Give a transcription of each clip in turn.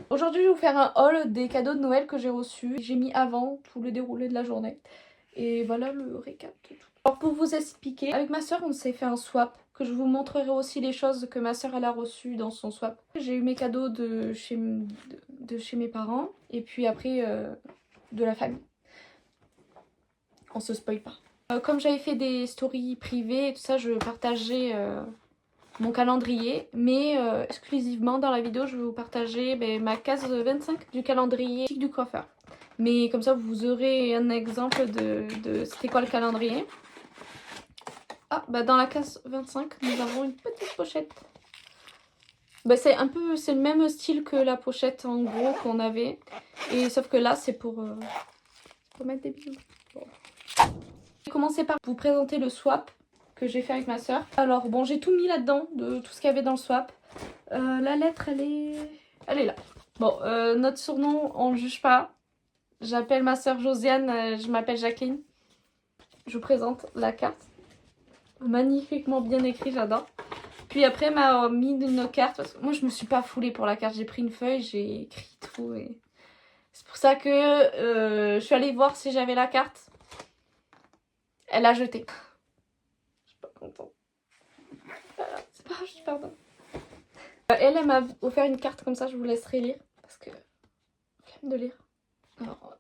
Aujourd'hui, je vais vous faire un haul des cadeaux de Noël que j'ai reçus. J'ai mis avant tout le déroulé de la journée. Et voilà le récap de tout. Alors pour vous expliquer, avec ma soeur, on s'est fait un swap. Que je vous montrerai aussi les choses que ma soeur elle a reçues dans son swap. J'ai eu mes cadeaux de chez mes parents. Et puis après, de la famille. On se spoil pas. Comme j'avais fait des stories privées et tout ça, je partageais mon calendrier, mais exclusivement dans la vidéo je vais vous partager ma case 25 du calendrier du coiffeur. Mais comme ça vous aurez un exemple de c'était quoi le calendrier. Ah bah dans la case 25 nous avons une petite pochette. Bah c'est le même style que la pochette en gros qu'on avait, et sauf que là c'est pour mettre des bijoux. Bon. Je vais commencer par vous présenter le swap que j'ai fait avec ma soeur. Alors bon, j'ai tout mis là-dedans, de tout ce qu'il y avait dans le swap. La lettre, elle est là. Bon, notre surnom, on ne juge pas. J'appelle ma soeur Josiane, je m'appelle Jacqueline. Je vous présente la carte. Magnifiquement bien écrit, j'adore. Puis après, elle m'a mis une carte. Parce que moi, je me suis pas foulée pour la carte. J'ai pris une feuille, j'ai écrit tout. Et c'est pour ça que je suis allée voir si j'avais la carte. Elle a jeté. Je suis pas contente. C'est pas grave, je pardonne. Elle m'a offert une carte comme ça, je vous laisserai lire. Parce que flemme de lire. Alors,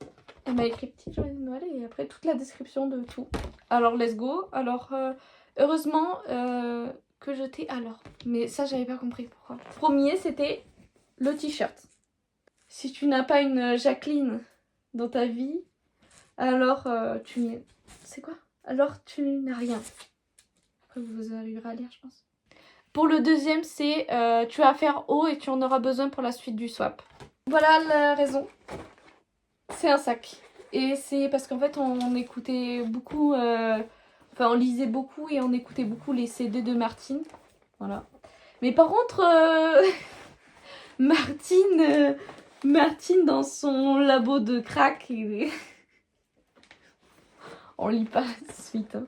elle m'a écrit petit joyeux Noël et après toute la description de tout. Alors, let's go. Alors, heureusement que je t'ai alors. Mais ça, j'avais pas compris pourquoi. Premier, c'était le t-shirt. Si tu n'as pas une Jacqueline dans ta vie, alors tu n'es... C'est quoi? Alors tu n'as rien. Après, vous arriverez à lire, je pense. Pour le deuxième, c'est tu as affaire haut et tu en auras besoin pour la suite du swap. Voilà la raison. C'est un sac. Et c'est parce qu'en fait, on écoutait beaucoup... Enfin, on lisait beaucoup et on écoutait beaucoup les CD de Martine. Voilà. Mais par contre, Martine dans son labo de crack, on lit pas suite. Hein,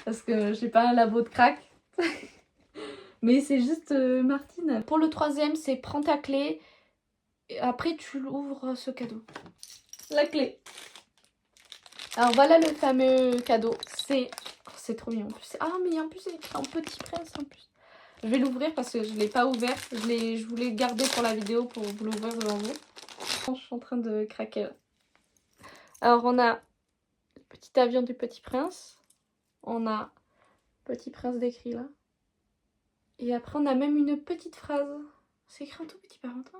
parce que j'ai pas un labo de crack. Mais c'est juste Martine. Pour le troisième, c'est prends ta clé. Et après, tu ouvres ce cadeau. La clé. Alors voilà le fameux cadeau. C'est trop mignon en plus. Ah mais en plus c'est écrit en petit prince en plus. Je vais l'ouvrir parce que je ne l'ai pas ouvert. Je voulais garder pour la vidéo pour vous l'ouvrir devant vous. Je suis en train de craquer là. Alors on a le petit avion du Petit Prince. On a Petit Prince décrit là. Et après on a même une petite phrase. C'est écrit en tout petit par contre.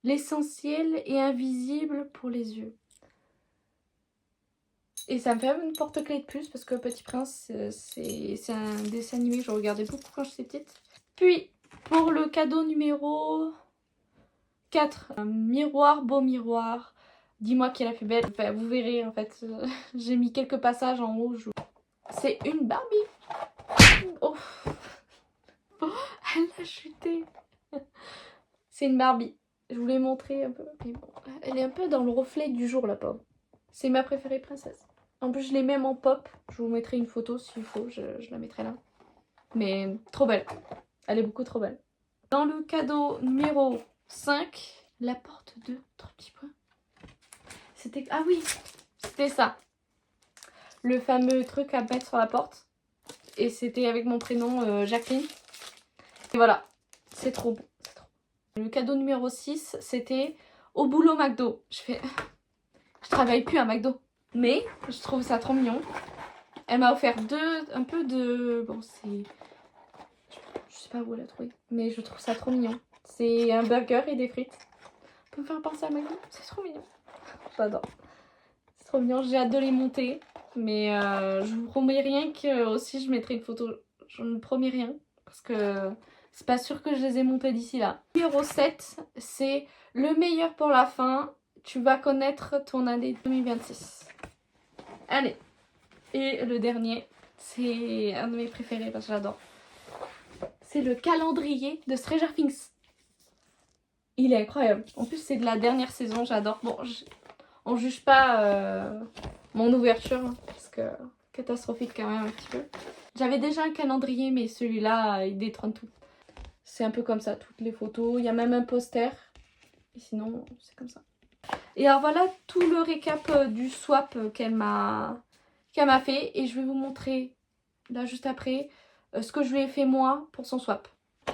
L'essentiel est invisible pour les yeux. Et ça me fait une porte-clés de plus parce que Petit Prince, c'est un dessin animé que je regardais beaucoup quand j'étais petite. Puis, pour le cadeau numéro 4, un miroir, beau miroir. Dis-moi qui est la plus belle. Enfin, vous verrez en fait, j'ai mis quelques passages en haut. C'est une Barbie. Oh. Oh, elle a chuté. C'est une Barbie. Je vous l'ai montré un peu. Mais bon, elle est un peu dans le reflet du jour, la pauvre. C'est ma préférée princesse. En plus, je l'ai même en pop. Je vous mettrai une photo s'il faut. Je la mettrai là. Mais trop belle. Elle est beaucoup trop belle. Dans le cadeau numéro 5, la porte de 3 petits points. C'était... Ah oui, c'était ça. Le fameux truc à mettre sur la porte. Et c'était avec mon prénom Jacqueline. Et voilà. C'est trop beau. C'est trop beau. Le cadeau numéro 6, c'était au boulot McDo. Je travaille plus à McDo. Mais je trouve ça trop mignon. Elle m'a offert un peu de... Bon, c'est... Je sais pas où elle a trouvé. Mais je trouve ça trop mignon. C'est un burger et des frites. Ça peut me faire penser à McDo. C'est trop mignon. J'adore. C'est trop mignon. J'ai hâte de les monter. Mais je vous promets rien que aussi je mettrai une photo. Je ne promets rien. Parce que C'est pas sûr que je les ai montés d'ici là. Numéro 7, c'est le meilleur pour la fin. Tu vas connaître ton année 2026. Allez. Et le dernier, c'est un de mes préférés parce que j'adore. C'est le calendrier de Stranger Things. Il est incroyable. En plus, c'est de la dernière saison, j'adore. Bon, on juge pas mon ouverture hein, parce que catastrophique quand même un petit peu. J'avais déjà un calendrier, mais celui-là, il détrône tout. C'est un peu comme ça, toutes les photos. Il y a même un poster. Et sinon, c'est comme ça. Et alors voilà tout le récap du swap qu'elle m'a fait. Et je vais vous montrer, là juste après, ce que je lui ai fait moi pour son swap.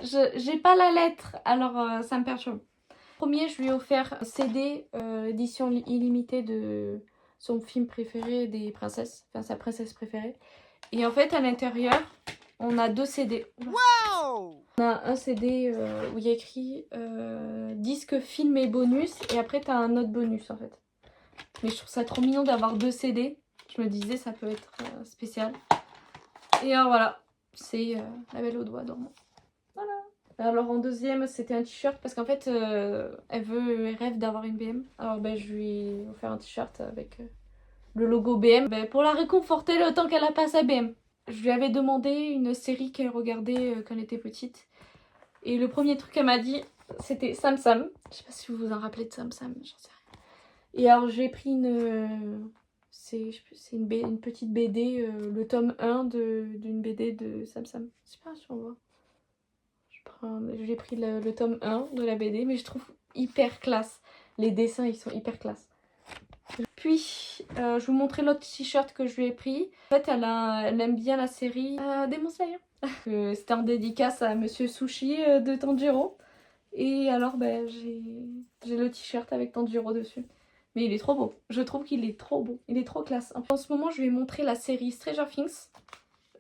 J'ai pas la lettre, alors ça me perturbe. Premier, je lui ai offert un CD édition illimitée de son film préféré des princesses. Enfin, sa princesse préférée. Et en fait, à l'intérieur, on a 2 CD. Wow! On a un CD où il y a écrit disque, film et bonus. Et après, tu as un autre bonus en fait. Mais je trouve ça trop mignon d'avoir 2 CD. Je me disais, ça peut être spécial. Et alors voilà, c'est la Belle au doigt dormant. Voilà. Alors en deuxième, c'était un t-shirt parce qu'en fait, elle rêve d'avoir une BM. Alors ben, je lui ai offert un t-shirt avec le logo BM pour la réconforter le temps qu'elle a pas sa BM. Je lui avais demandé une série qu'elle regardait quand elle était petite. Et le premier truc qu'elle m'a dit, c'était Sam Sam. Je sais pas si vous vous en rappelez de Sam Sam, j'en sais rien. Et alors j'ai pris c'est une petite BD, le tome 1 d'une BD de Sam Sam. Je sais pas si on voit. J'ai pris le tome 1 de la BD, mais je trouve hyper classe. Les dessins, ils sont hyper classe. Puis, je vais vous montrer l'autre t-shirt que je lui ai pris. En fait, elle aime bien la série Demon Slayer. C'était en dédicace à Monsieur Sushi de Tanjiro. Et alors, ben, j'ai le t-shirt avec Tanjiro dessus. Mais il est trop beau. Je trouve qu'il est trop beau. Il est trop classe. En ce moment, je lui ai montré la série Stranger Things.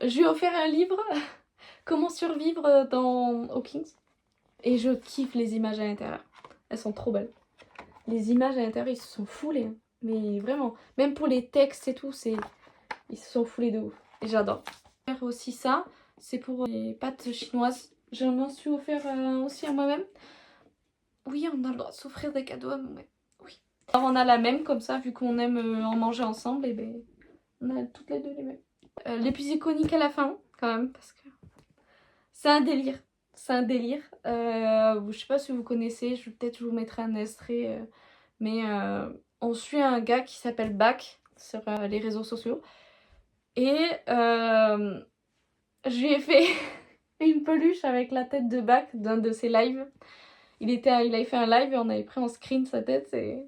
Je lui ai offert un livre, Comment survivre dans Hawkins. Et je kiffe les images à l'intérieur. Elles sont trop belles. Les images à l'intérieur, ils se sont foulés. Hein. Mais vraiment, même pour les textes et tout, ils se sont foulés de ouf. Et j'adore. Faire aussi ça, c'est pour les pâtes chinoises. Je m'en suis offert aussi à moi-même. Oui, on a le droit de s'offrir des cadeaux à nous-mêmes. Oui. Alors on a la même comme ça, vu qu'on aime en manger ensemble, et ben on a toutes les deux les mêmes. Les plus iconiques à la fin, quand même, parce que c'est un délire. C'est un délire. Je sais pas si vous connaissez, peut-être vous mettrai un extrait, mais on suit un gars qui s'appelle Bak sur les réseaux sociaux. Et je lui ai fait une peluche avec la tête de Bak d'un de ses lives. Il avait fait un live et on avait pris en screen sa tête et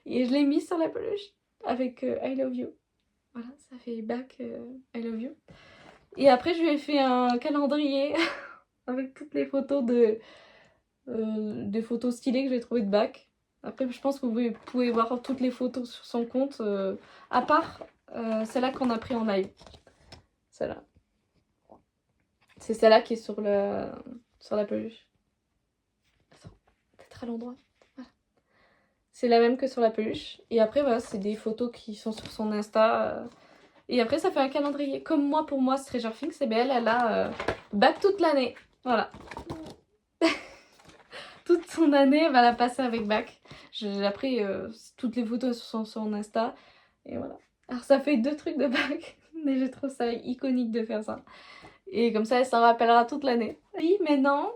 je l'ai mis sur la peluche avec I love you. Voilà, ça fait Bak I love you. Et après je lui ai fait un calendrier avec toutes les photos des photos stylées que j'ai trouvées de Bak. Après je pense que vous pouvez voir toutes les photos sur son compte, à part celle-là qu'on a pris en live. Celle-là. C'est celle-là qui est sur la peluche. Attends, peut-être à l'endroit. Voilà. C'est la même que sur la peluche. Et après, voilà, c'est des photos qui sont sur son Insta. Et après, ça fait un calendrier. Comme moi, pour moi, Stranger Things, c'est belle. Elle a Bak toute l'année. Voilà. Toute son année, elle va la passer avec Bak. Après, toutes les photos sont sur son Insta. Et voilà. Alors, ça fait 2 trucs de Bak. Mais je trouve ça iconique de faire ça. Et comme ça, elle s'en rappellera toute l'année. Oui, maintenant,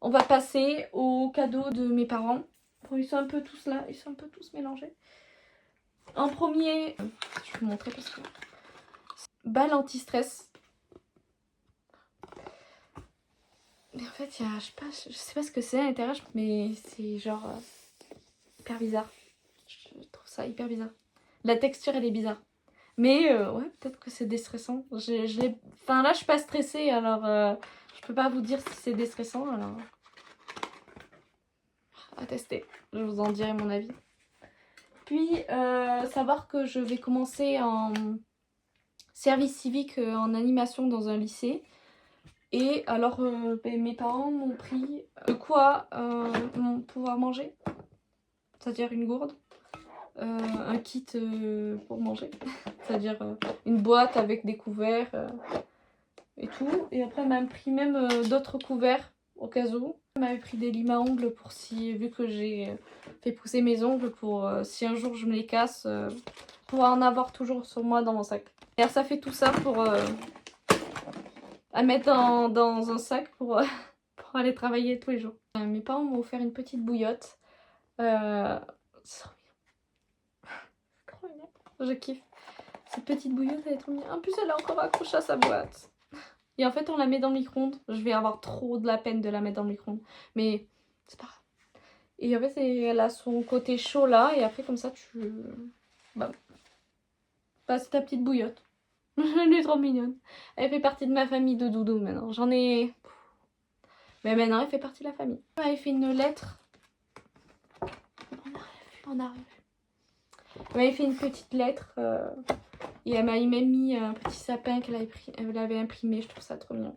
on va passer aux cadeaux de mes parents. Bon, ils sont un peu tous là, ils sont un peu tous mélangés. En premier, je vais vous montrer parce que... balle anti-stress. Mais en fait, il y a, je sais pas ce que c'est à l'intérieur, mais c'est genre hyper bizarre. Je trouve ça hyper bizarre. La texture, elle est bizarre. Mais ouais, peut-être que c'est déstressant. Enfin là, je suis pas stressée, alors je peux pas vous dire si c'est déstressant. Alors à tester. Je vous en dirai mon avis. Puis savoir que je vais commencer en service civique en animation dans un lycée. Et alors mes parents m'ont pris de quoi pouvoir manger. C'est-à-dire une gourde. Un kit pour manger, c'est-à-dire une boîte avec des couverts, et tout. Et après, elle m'a pris même d'autres couverts au cas où. Elle m'avait pris des limes à ongles pour si, vu que j'ai fait pousser mes ongles, pour si un jour je me les casse, pouvoir en avoir toujours sur moi dans mon sac. Et alors, ça fait tout ça pour à mettre dans un sac pour, pour aller travailler tous les jours. Mes parents m'ont offert une petite bouillotte. C'est trop mignon. Je kiffe. Cette petite bouillotte, elle est trop mignonne. En plus, elle est encore accrochée à sa boîte. Et en fait, on la met dans le micro-ondes. Je vais avoir trop de la peine de la mettre dans le micro-ondes. Mais c'est pas grave. Et en fait, elle a son côté chaud là. Et après, comme ça, bah, c'est ta petite bouillotte. Elle est trop mignonne. Elle fait partie de ma famille de doudou maintenant. J'en ai... Mais maintenant, elle fait partie de la famille. Elle fait une lettre. On arrive. Elle m'avait fait une petite lettre. Et elle m'avait même mis un petit sapin qu'elle avait imprimé. Je trouve ça trop mignon.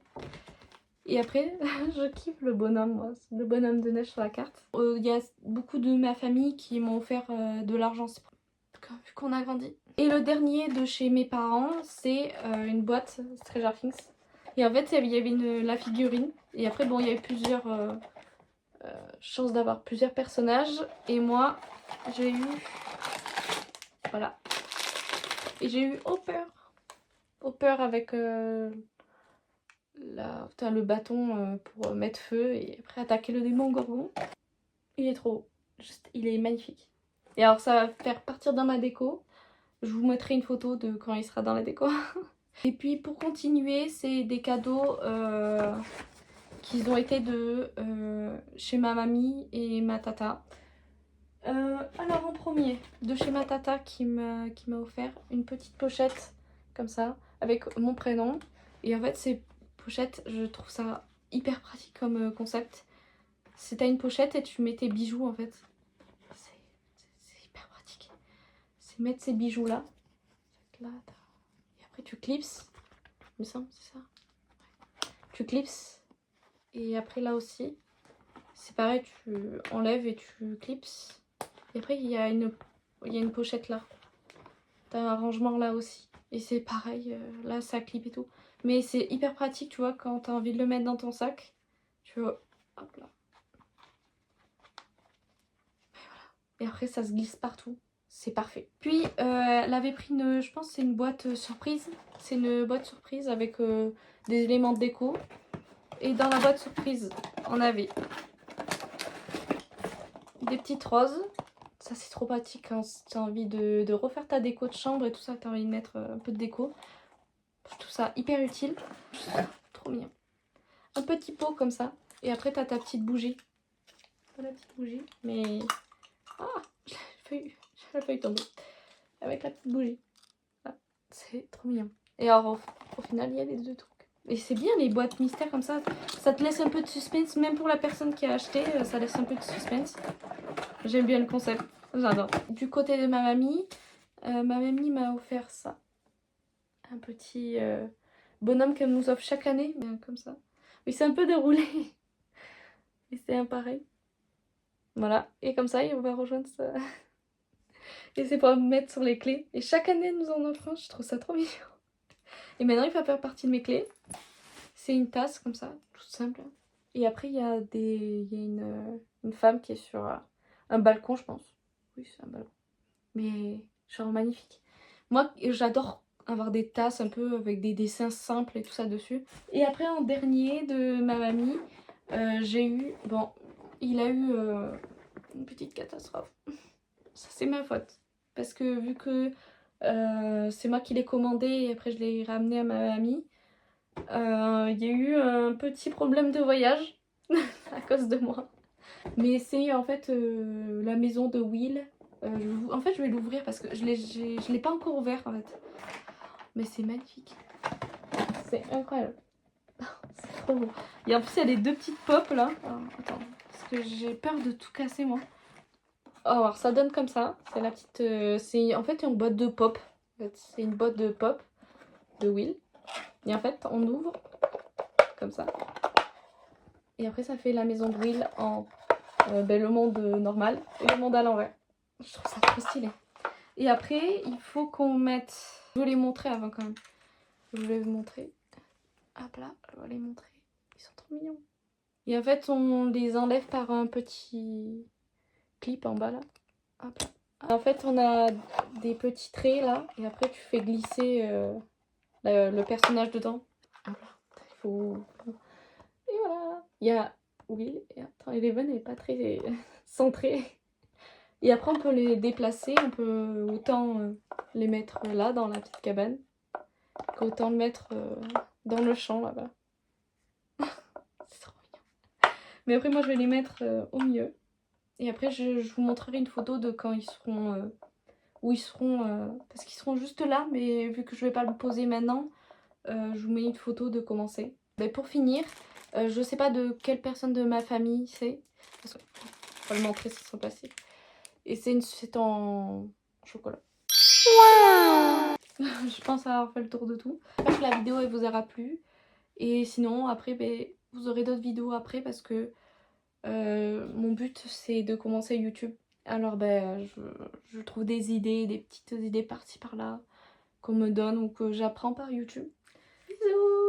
Et après, je kiffe le bonhomme, moi. Le bonhomme de neige sur la carte. Il y a beaucoup de ma famille qui m'ont offert de l'argent. Vu qu'on a grandi. Et le dernier de chez mes parents, c'est une boîte Stranger Things. Et en fait, il y avait la figurine. Et après, bon, il y avait plusieurs chances d'avoir plusieurs personnages. Et moi, j'ai eu... Voilà. Et j'ai eu Hopper. Hopper avec le bâton pour mettre feu et après attaquer le démon Gorgon. Il est trop... il est magnifique. Et alors, ça va faire partir dans ma déco. Je vous mettrai une photo de quand il sera dans la déco. Et puis pour continuer, c'est des cadeaux qui ont été de chez ma mamie et ma tata. Alors en premier, de chez ma tata qui m'a offert une petite pochette comme ça, avec mon prénom. Et en fait ces pochettes, je trouve ça hyper pratique comme concept. C'est t'as une pochette et tu mets tes bijoux en fait. C'est hyper pratique. C'est mettre ces bijoux là. Là, et après tu clipses, il me semble, c'est ça. Tu clipses. Et après là aussi, c'est pareil, tu enlèves et tu clipses. Et après il y a une pochette là. T'as un rangement là aussi. Et c'est pareil, là ça clip et tout. Mais c'est hyper pratique, tu vois, quand t'as envie de le mettre dans ton sac. Tu vois, hop là. Et voilà. Et après ça se glisse partout. C'est parfait. Puis elle avait pris je pense que c'est une boîte surprise. C'est une boîte surprise avec des éléments de déco. Et dans la boîte surprise, on avait des petites roses. Ça c'est trop pratique quand tu as envie de refaire ta déco de chambre et tout ça, tu as envie de mettre un peu de déco. Je trouve ça hyper utile. Trop mignon. Un petit pot comme ça. Et après tu as ta petite bougie. Pas la petite bougie, mais... Ah, j'ai la feuille tombée. Avec la petite bougie. Ah, c'est trop mignon. Et alors au final, il y a les deux trucs. Et c'est bien les boîtes mystères comme ça. Ça te laisse un peu de suspense. Même pour la personne qui a acheté, ça laisse un peu de suspense. J'aime bien le concept. J'adore. Du côté de ma mamie m'a offert ça. Un petit bonhomme qu'elle nous offre chaque année. Comme ça. Mais c'est un peu déroulé. Et c'est un pareil. Voilà. Et comme ça, on va rejoindre ça. Et c'est pour me mettre sur les clés. Et chaque année, elle nous en offre un. Je trouve ça trop mignon. Et maintenant, il va faire partie de mes clés. C'est une tasse comme ça, toute simple. Et après, il y a une femme qui est sur un balcon, je pense. Oui, c'est un balcon. Mais genre magnifique. Moi, j'adore avoir des tasses un peu avec des dessins simples et tout ça dessus. Et après, en dernier de ma mamie, j'ai eu... Bon, il a eu une petite catastrophe. Ça, c'est ma faute. Parce que vu que c'est moi qui l'ai commandé et après je l'ai ramené à ma mamie, il y a eu un petit problème de voyage à cause de moi. Mais c'est en fait la maison de Will. En fait, je vais l'ouvrir parce que je l'ai pas encore ouvert en fait. Mais c'est magnifique. C'est incroyable. C'est trop beau. Et en plus, il y a les deux petites pop là. Alors, attends, parce que j'ai peur de tout casser moi. Oh, alors ça donne comme ça. C'est la petite. C'est en fait une boîte de pop. En fait, c'est une boîte de pop de Will. Et en fait, on ouvre comme ça. Et après, ça fait la maison de Will en le monde normal et le monde à l'envers. Je trouve ça trop stylé. Et après, il faut qu'on mette... Je vous l'ai montré avant quand même. Je vous l'ai montré. Hop là, je vais les montrer. Ils sont trop mignons. Et en fait, on les enlève par un petit clip en bas là. Hop là. En fait, on a des petits traits là. Et après, tu fais glisser le personnage dedans. Hop là. Il faut... Et voilà. Il y a Will. Et attends, Eleven n'est pas très centrée. Et après, on peut les déplacer. On peut autant les mettre là, dans la petite cabane, qu'autant le mettre dans le champ là-bas. C'est trop mignon. Mais après, moi, je vais les mettre au milieu. Et après, je vous montrerai une photo de quand ils seront... où ils seront... parce qu'ils seront juste là, mais vu que je vais pas le poser maintenant, je vous mets une photo de comment c'est. Mais pour finir, je sais pas de quelle personne de ma famille c'est. Parce que je vais le montrer, ça sera passé. Et c'est en chocolat. Je pense avoir fait le tour de tout. J'espère que la vidéo elle vous aura plu. Et sinon, après, ben, vous aurez d'autres vidéos après parce que mon but c'est de commencer YouTube. Alors ben, je trouve des idées, des petites idées par-ci par-là qu'on me donne ou que j'apprends par YouTube. Bisous!